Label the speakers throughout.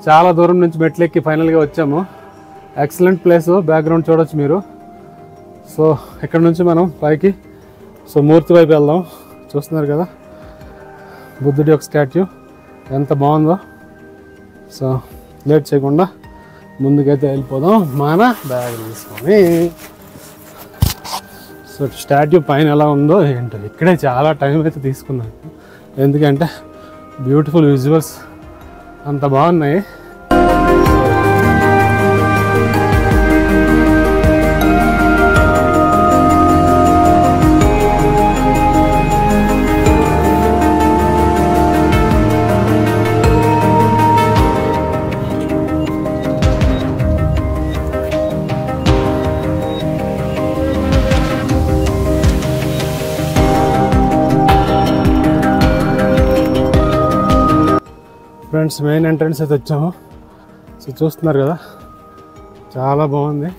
Speaker 1: చాలా దూరం నుంచి మెట్లెక్కి ఫైనల్గా వచ్చాము. ఎక్సలెంట్ ప్లేస్, బ్యాక్గ్రౌండ్ చూడొచ్చు మీరు. సో ఇక్కడ నుంచి మనం పైకి మూర్తి వైపు వెళ్దాం. చూస్తున్నారు కదా బుద్ధుడి యొక్క స్టాట్యూ ఎంత బాగుందో. సో లేట్ చేయకుండా ముందుకైతే వెళ్ళిపోదాం మన బ్యాగ్ తీసుకొని. సో స్టాట్యూ పైన ఎలా ఉందో ఏంటో, ఇక్కడే చాలా టైం అయితే తీసుకున్నాను, ఎందుకంటే బ్యూటిఫుల్ విజువల్స్ అంత బాగున్నాయి. ఫ్రెండ్స్ మెయిన్ ఎంట్రన్స్ అయితే వచ్చాము. సో చూస్తున్నారు కదా చాలా బాగుంది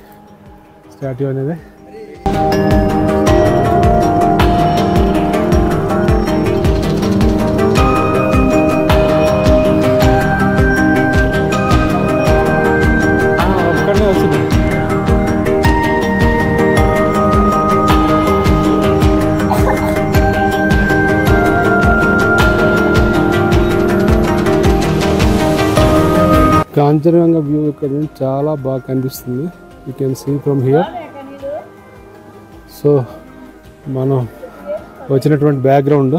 Speaker 1: స్టాట్యూ అనేది. ఒక్కడే వచ్చింది. కాంచనజంగా వ్యూ ఇక్కడ నుంచి చాలా బాగా కనిపిస్తుంది. You can see from here. So మనం వచ్చినటువంటి బ్యాక్గ్రౌండ్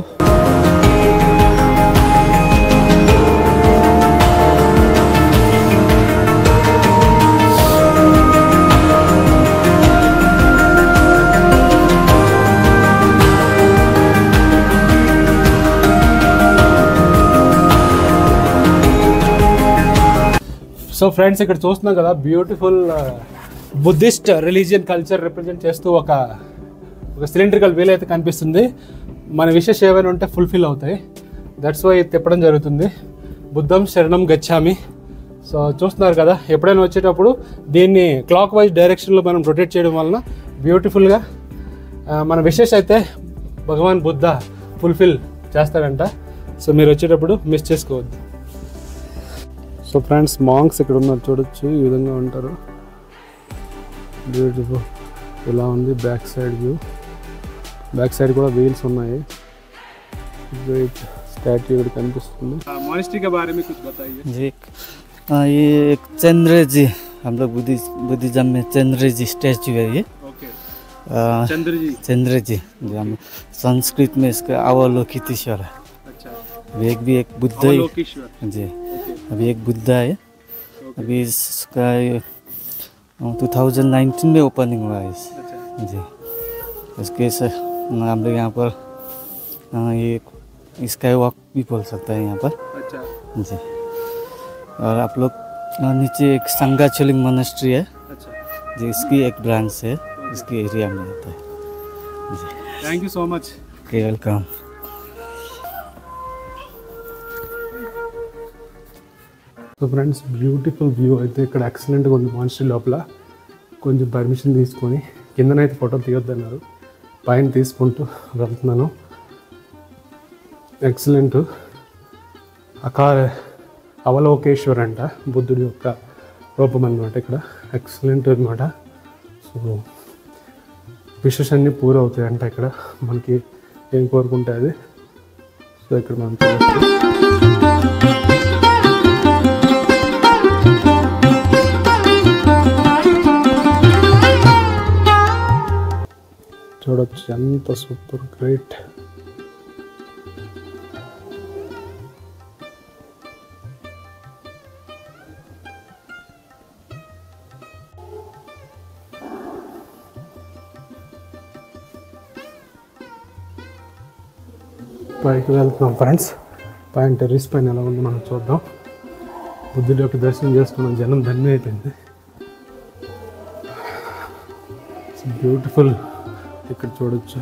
Speaker 1: సో ఫ్రెండ్స్ ఇక్కడ చూస్తున్నాం కదా beautiful Buddhist religion culture represent చేస్తూ ఒక సిలిండ్రికల్ వీల్ అయితే కనిపిస్తుంది. మన విషెస్ ఏవైనా ఉంటే ఫుల్ఫిల్ అవుతాయి. దట్స్ వై తిప్పడం జరుగుతుంది. బుద్ధం శరణం గచ్చామి. సో చూస్తున్నారు కదా, ఎప్పుడైనా వచ్చేటప్పుడు దీన్ని క్లాక్ వైజ్ డైరెక్షన్లో మనం రొటేట్ చేయడం వలన బ్యూటిఫుల్గా మన విషెస్ అయితే భగవాన్ బుద్ధ ఫుల్ఫిల్ చేస్తారంట. సో మీరు వచ్చేటప్పుడు మిస్ చేసుకోవద్దు. సో ఫ్రెండ్స్ మాంక్స్ ఇక్కడ ఉన్నారు చూడొచ్చు, ఈ విధంగా ఉంటారు. బ్యూటిఫుల్ ఇలా ఉంది back side view. Back side కూడా వీల్స్ ఉన్నాయి. ग्रेट स्टैट्यू ఇక్కడ కనిపిస్తుంది. मॉनेस्ट्री के बारे में कुछ बताइए
Speaker 2: जी. ये एक चंद्र जी, हम लोग बुद्धिज्म में चंद्र जी स्टैचू है ये.
Speaker 1: ओके.
Speaker 2: चंद्र जी जो हम संस्कृत में इसका अवलोकितेश्वर है.
Speaker 1: अच्छा.
Speaker 2: अभी एक बुद्ध जी. अभी एक बुद्ध है. अभी इसका 2019 में ओपनिंग हुआ है जी. उसके से हम लोग यहाँ पर ये स्काई वॉक भी बोल सकते हैं यहाँ पर.
Speaker 1: अच्छा
Speaker 2: जी. और आप लोग नीचे एक संगाचलिंग मोनेस्ट्री है.
Speaker 1: अच्छा
Speaker 2: जी, इसकी एक ब्रांच है इसके एरिया में आता है जी.
Speaker 1: Thank you so much.
Speaker 2: Okay, welcome.
Speaker 1: So friends beautiful view అయితే ఇక్కడ ఎక్సలెంట్గా ఉంది. మాన్స్ట్రీ లోపల కొంచెం పర్మిషన్ తీసుకొని కిందనైతే ఫోటోలు తీయొద్దన్నారు, పైన తీసుకుంటూ వెళ్తున్నాను. ఎక్సలెంట్. అవలోకేశ్వర్ అంట బుద్ధుడి యొక్క రూపం అన్నమాట ఇక్కడ. ఎక్సలెంట్ అనమాట. సో విషెస్ అన్నీ పూరవుతాయి అంట ఇక్కడ, మనకి ఏం కోరుకుంటే అది. సో ఇక్కడ మనం చూడొచ్చు ఎంత సూపర్ గ్రేట్. పైకి వెళ్తున్నాం ఫ్రెండ్స్. పైన టెర్రస్ పైన ఎలా ఉందో మనం చూద్దాం. బుద్ధుడి యొక్క దర్శనం చేసుకున్నాం, జనం ధన్యం అయిపోయింది. బ్యూటిఫుల్. ఇక్కడ చూడొచ్చు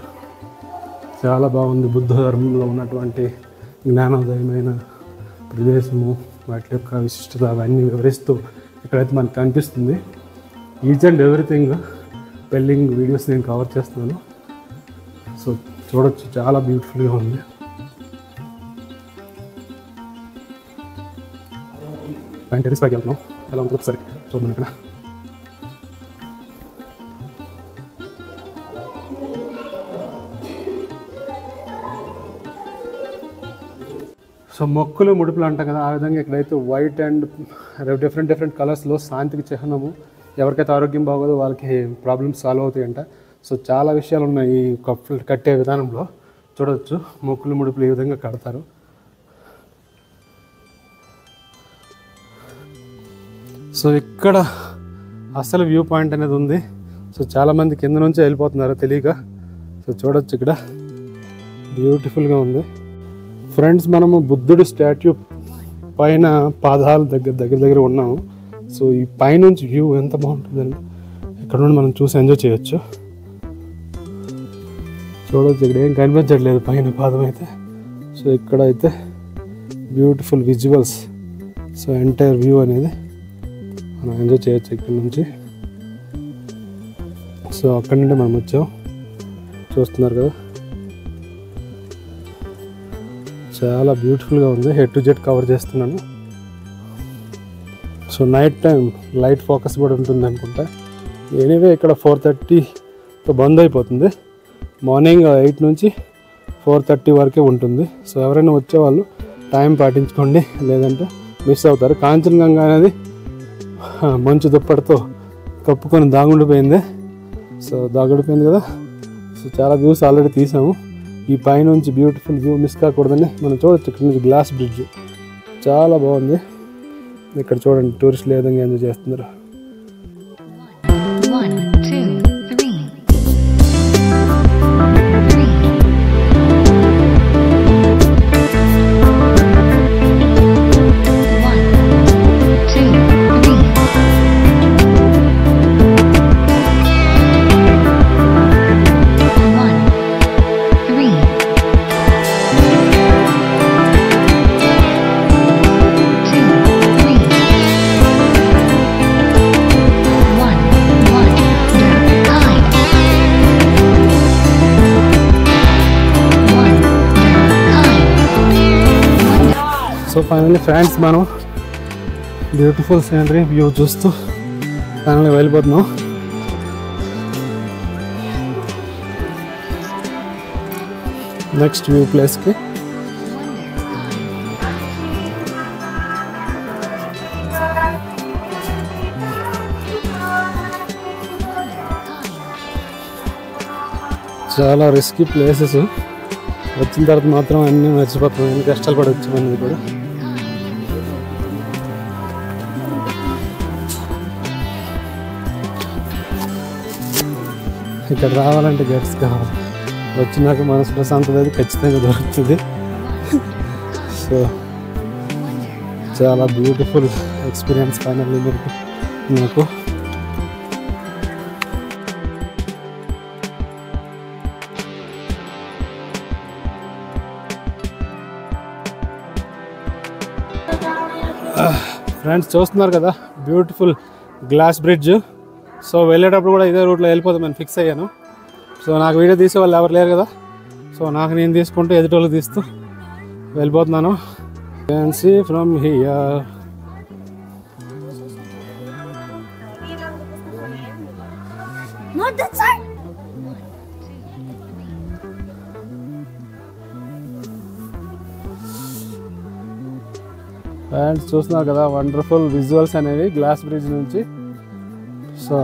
Speaker 1: చాలా బాగుంది. బుద్ధ ధర్మంలో ఉన్నటువంటి జ్ఞానోదయమైన ప్రదేశము, వాటి యొక్క విశిష్టత అవన్నీ వివరిస్తూ ఇక్కడైతే మనకు కనిపిస్తుంది. ఈచ్ అండ్ ఎవ్రీథింగ్ పెళ్ళింగ్ వీడియోస్ నేను కవర్ చేస్తున్నాను. సో చూడొచ్చు చాలా బ్యూటిఫుల్గా ఉంది. పైన టెరిస్ పైకి వెళ్తున్నాం. ఎలా ఉంటుంది సరే చూద్దాం ఇక్కడ. సో మొక్కులు ముడుపులు అంటాం కదా, ఆ విధంగా ఇక్కడైతే వైట్ అండ్ డిఫరెంట్ కలర్స్లో శాంతికి చిహ్నము. ఎవరికైతే ఆరోగ్యం బాగోదో వాళ్ళకి ప్రాబ్లమ్స్ సాల్వ్ అవుతాయంట. సో చాలా విషయాలు ఉన్నాయి ఈ కప్పులు కట్టే విధానంలో. చూడవచ్చు మొక్కులు ముడుపులు ఈ విధంగా కడతారు. సో ఇక్కడ అసలు వ్యూ పాయింట్ అనేది ఉంది. సో చాలామంది కింద నుంచి వెళ్ళిపోతున్నారు తెలియక. సో చూడొచ్చు ఇక్కడ బ్యూటిఫుల్గా ఉంది. ఫ్రెండ్స్, మనము బుద్ధుడి స్టాట్యూ పైన పాదాలు దగ్గర ఉన్నాము. సో ఈ పైనుంచి వ్యూ ఎంత బాగుంటుందండి. ఇక్కడ నుండి మనం చూసి ఎంజాయ్ చేయొచ్చు. చూడవచ్చు ఇక్కడ ఏం కనిపించట్లేదు పైన పాదం అయితే. సో ఇక్కడైతే beautiful visuals. So entire view అనేది మనం ఎంజాయ్ చేయొచ్చు ఇక్కడ నుంచి. సో అక్కడి నుండి మనం వచ్చాం, చూస్తున్నారు కదా. చాలా బ్యూటిఫుల్గా ఉంది. హెడ్ టు జెడ్ కవర్ చేస్తున్నాను. So night time light focus కూడా ఉంటుంది అనుకుంటా. ఎనీవే ఇక్కడ 4:30తో బంద్ అయిపోతుంది. మార్నింగ్ 8 నుంచి 4:30 వరకే ఉంటుంది. సో ఎవరైనా వచ్చేవాళ్ళు టైం పాటించుకోండి, లేదంటే మిస్ అవుతారు. కాంచనగంగా అనేది మంచు దుప్పటితో కప్పుకొని దాగుండిపోయింది. సో దాగుడిపోయింది కదా. సో చాలా వ్యూస్ ఆల్రెడీ తీసాము. ఈ పైనుంచి బ్యూటిఫుల్ వ్యూ మిస్ కాకూడదని మనం చూడొచ్చు. ఇక్కడ నుంచి గ్లాస్ బ్రిడ్జ్ చాలా బాగుంది. ఇక్కడ చూడండి టూరిస్టులు ఏ విధంగా ఎంజాయ్ చేస్తున్నారు. సో ఫైనల్లీ ఫ్రెండ్స్, మనం బ్యూటిఫుల్ సీనరీ వ్యూ చూస్తూ ఫైనల్లీ వెళ్ళిపోతున్నాం. నెక్స్ట్ వ్యూ ప్లేస్కి. చాలా రిస్కీ ప్లేసెస్. వచ్చిన తర్వాత మాత్రం అన్నీ మర్చిపోతాం, ఎన్ని కష్టాలు పడి వచ్చామనేది కూడా. ఇక్కడ రావాలంటే గట్స్ కావాలి. వచ్చినాక మనసు ప్రశాంతత అయితే ఖచ్చితంగా దొరుకుతుంది. సో చాలా బ్యూటిఫుల్ ఎక్స్పీరియన్స్ ఫైనల్లీ నాకు. ఫ్రెండ్స్ చూస్తున్నారు కదా బ్యూటిఫుల్ గ్లాస్ బ్రిడ్జ్. సో వెళ్ళేటప్పుడు కూడా ఇదే రూట్లో వెళ్ళిపోతామని ఫిక్స్ అయ్యాను. సో నాకు వీడియో తీసే వాళ్ళు ఎవరు లేరు కదా. సో నాకు నేను తీసుకుంటూ ఎదుటోళ్ళకి తీస్తూ వెళ్ళిపోతున్నాను. Can see from here. Friends చూస్తున్నారు కదా వండర్ఫుల్ విజువల్స్ అనేవి గ్లాస్ బ్రిడ్జ్ నుంచి. సో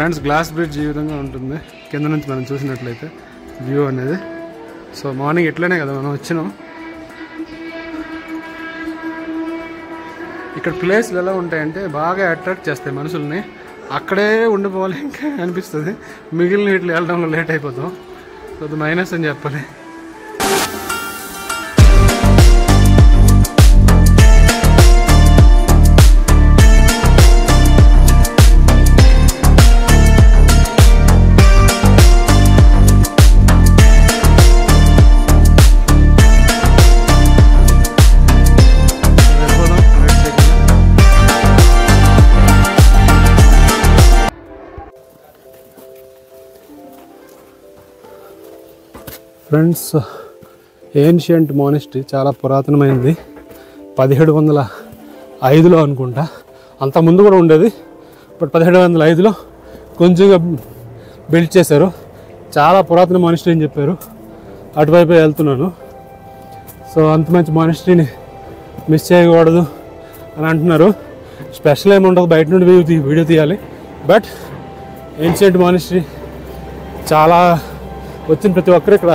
Speaker 1: ఫ్రెండ్స్ గ్లాస్ బ్రిడ్జ్ ఈ విధంగా ఉంటుంది కింద నుంచి మనం చూసినట్లయితే వ్యూ అనేది. సో మార్నింగ్ ఇట్లనే కదా మనం వచ్చినాం. ఇక్కడ ప్లేస్లు ఎలా ఉంటాయంటే బాగా అట్రాక్ట్ చేస్తాయి మనుషుల్ని, అక్కడే ఉండిపోవాలి ఇంకా అనిపిస్తుంది. మిగిలిన వీటిలో వెళ్ళడంలో లేట్ అయిపోతాం. సో అది మైనస్ అని చెప్పాలి. ఫ్రెండ్స్ ఏన్షియంట్ మానిస్ట్రీ చాలా పురాతనమైనది. 1705లో అనుకుంటా, అంత ముందు కూడా ఉండేది. బట్ 1705లో కొంచెంగా బిల్డ్ చేశారు. చాలా పురాతన మానిస్ట్రీ అని చెప్పారు. అటువైపు వెళ్తున్నాను. సో అంత మంచి మానిస్ట్రీని మిస్ చేయకూడదు అని అంటున్నారు. స్పెషల్ ఏమి ఉండదు, బయట నుండి వీడియో తీయాలి. బట్ ఏన్షియంట్ మానిస్ట్రీ చాలా వచ్చిన ప్రతి ఒక్కరు ఇక్కడ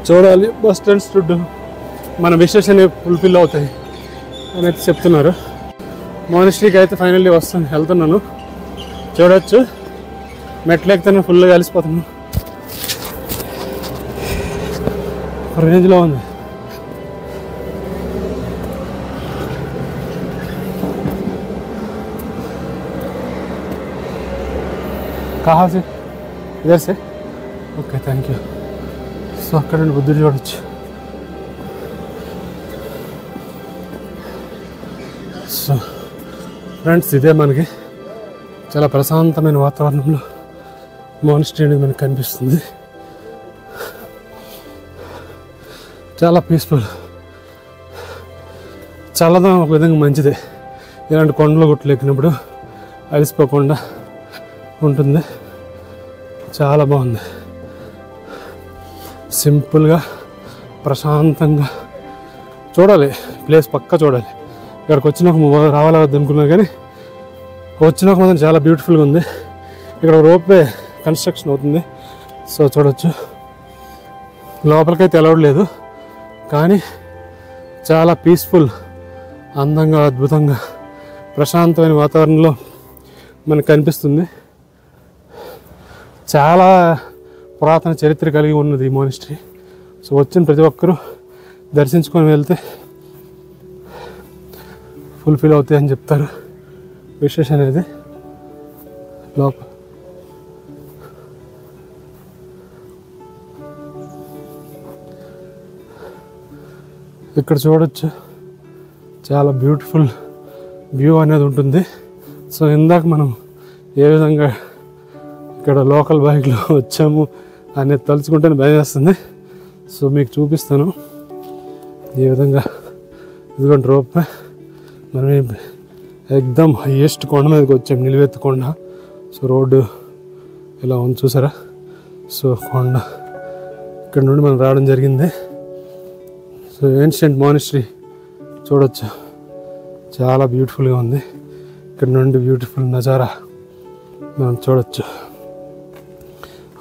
Speaker 1: చూడాలి. బస్ స్టాండ్స్ చుట్టూ మన విషెస్ అనేవి ఫుల్ఫిల్ అవుతాయి అని అయితే చెప్తున్నారు. మానిస్ట్రీకి అయితే ఫైనల్లీ వెళ్తున్నాను. చూడవచ్చు మెట్లు ఎక్కితే ఫుల్గా కలిసిపోతున్నాను. రేంజ్లో ఉంది. కహా సే? ఇదర్ సే? Okay, thank you. సో అక్కడ నుండి బుద్ధుడు చూడవచ్చు. సో ఫ్రెండ్స్ ఇదే మనకి చాలా ప్రశాంతమైన వాతావరణంలో మానిస్ట్రీ అనేది మనకు కనిపిస్తుంది. చాలా పీస్ఫుల్. చల్లదనం ఒక విధంగా మంచిదే. ఇలాంటి కొండలు గుట్లు ఎక్కినప్పుడు అలసిపోకుండా ఉంటుంది. చాలా బాగుంది. సింపుల్గా ప్రశాంతంగా చూడాలి ప్లేస్, పక్కా చూడాలి. ఇక్కడికి వచ్చినాక రావాలా వద్దనుకున్నా కానీ వచ్చినాక మాత్రం చాలా బ్యూటిఫుల్గా ఉంది. ఇక్కడ రోప్వే కన్స్ట్రక్షన్ అవుతుంది. సో చూడవచ్చు. లోపలికైతే అలౌడ్ లేదు కానీ చాలా పీస్ఫుల్, అందంగా, అద్భుతంగా, ప్రశాంతమైన వాతావరణంలో మనకు కనిపిస్తుంది. చాలా పురాతన చరిత్ర కలిగి ఉన్నది ఈ మానిస్ట్రీ. సో వచ్చిన ప్రతి ఒక్కరూ దర్శించుకొని వెళ్తే ఫుల్ఫిల్ అవుతాయి అని చెప్తారు. విశేష అనేది లోపల ఇక్కడ చూడొచ్చు. చాలా బ్యూటిఫుల్ వ్యూ అనేది ఉంటుంది. సో ఇందాక మనం ఏ విధంగా ఇక్కడ లోకల్ బైక్లో వచ్చాము అనేది తలుచుకుంటేనే భయం వేస్తుంది. సో మీకు చూపిస్తాను ఈ విధంగా. ఇదిగోండి రోప్. మనం ఎక్దమ్ హైయెస్ట్ కొండ మీదకి వచ్చాము, నిలువెత్తు కొండ. సో రోడ్డు ఇలా ఉంది చూసారా. సో కొండ ఇక్కడ నుండి మనం రావడం జరిగింది. సో ఏన్షియంట్ మానిస్ట్రీ చూడొచ్చు, చాలా బ్యూటిఫుల్గా ఉంది. ఇక్కడ నుండి బ్యూటిఫుల్ నజారా మనం చూడొచ్చు.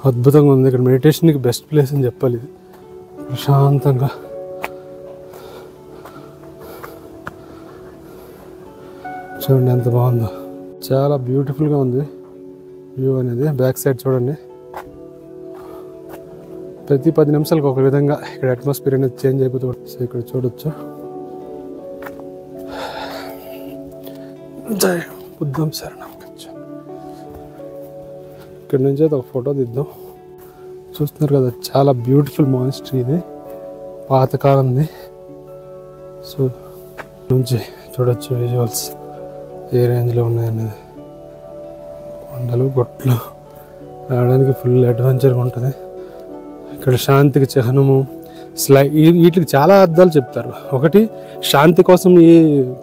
Speaker 1: అద్భుతంగా ఉంది. ఇక్కడ మెడిటేషన్కి బెస్ట్ ప్లేస్ అని చెప్పాలి. ఇది ప్రశాంతంగా చూడండి ఎంత బాగుందో. చాలా బ్యూటిఫుల్గా ఉంది వ్యూ అనేది. బ్యాక్ సైడ్ చూడండి. ప్రతి 10 నిమిషాలకు ఒక విధంగా ఇక్కడ అట్మాస్ఫియర్ అనేది చేంజ్ అయిపోతుంది. సో ఇక్కడ చూడొచ్చు. జై బుద్ధం శరణం. ఇక్కడ నుంచి అయితే ఒక ఫోటో తీద్దాం. చూస్తున్నారు కదా, చాలా బ్యూటిఫుల్ మానిస్ట్రీ ఇది, పాతకాలంది. సో నుంచి చూడొచ్చు విజువల్స్ ఏ రేంజ్లో ఉన్నాయనేది. కొండలు గొట్లు రావడానికి ఫుల్ అడ్వెంచర్గా ఉంటుంది. ఇక్కడ శాంతికి చిహ్నము వీటికి చాలా అర్థాలు చెప్తారు. ఒకటి శాంతి కోసం ఈ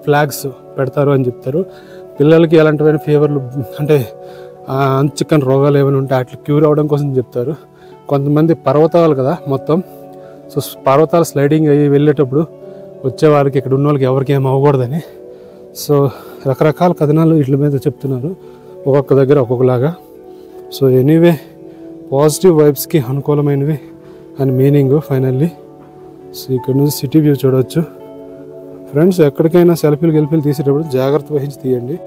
Speaker 1: ఫ్లాగ్స్ పెడతారు అని చెప్తారు. పిల్లలకి ఎలాంటివైన ఫీవర్లు అంటే చికెన్ రోగాలు ఏమైనా ఉంటే అట్లా క్యూర్ అవ్వడం కోసం చెప్తారు. కొంతమంది పర్వతాలు కదా మొత్తం, సో పర్వతాలు స్లైడింగ్ అయ్యి వెళ్ళేటప్పుడు వచ్చేవారికి ఇక్కడ ఉన్న వాళ్ళకి ఎవరికి ఏం అవ్వకూడదని. సో రకరకాల కథనాలు వీటి మీద చెప్తున్నారు, ఒక్కొక్క దగ్గర ఒక్కొక్కలాగా. సో ఎనీవే పాజిటివ్ వైబ్స్కి అనుకూలమైనవి అని మీనింగ్ ఫైనల్లీ. సో ఇక్కడ నుంచి సిటీ వ్యూ చూడవచ్చు. ఫ్రెండ్స్, ఎక్కడికైనా సెల్ఫీలు తీసేటప్పుడు జాగ్రత్త వహించి తీయండి.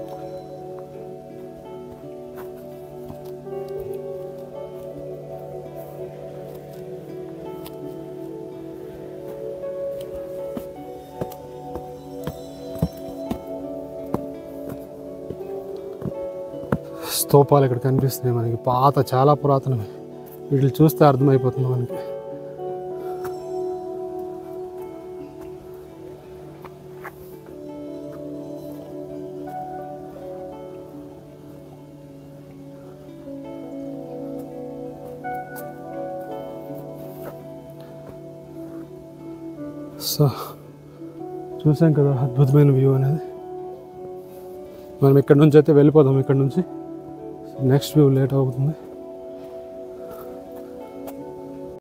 Speaker 1: స్తూపాలు ఇక్కడ కనిపిస్తున్నాయి మనకి, చాలా పురాతనవి. వీటిని చూస్తే అర్థమైపోతుంది మనకి. సో చూసాం కదా అద్భుతమైన వ్యూ అనేది. మనం ఇక్కడ నుంచి అయితే వెళ్ళిపోదాం. ఇక్కడ నుంచి నెక్స్ట్ వ్యూ లేట్ అవుతుంది.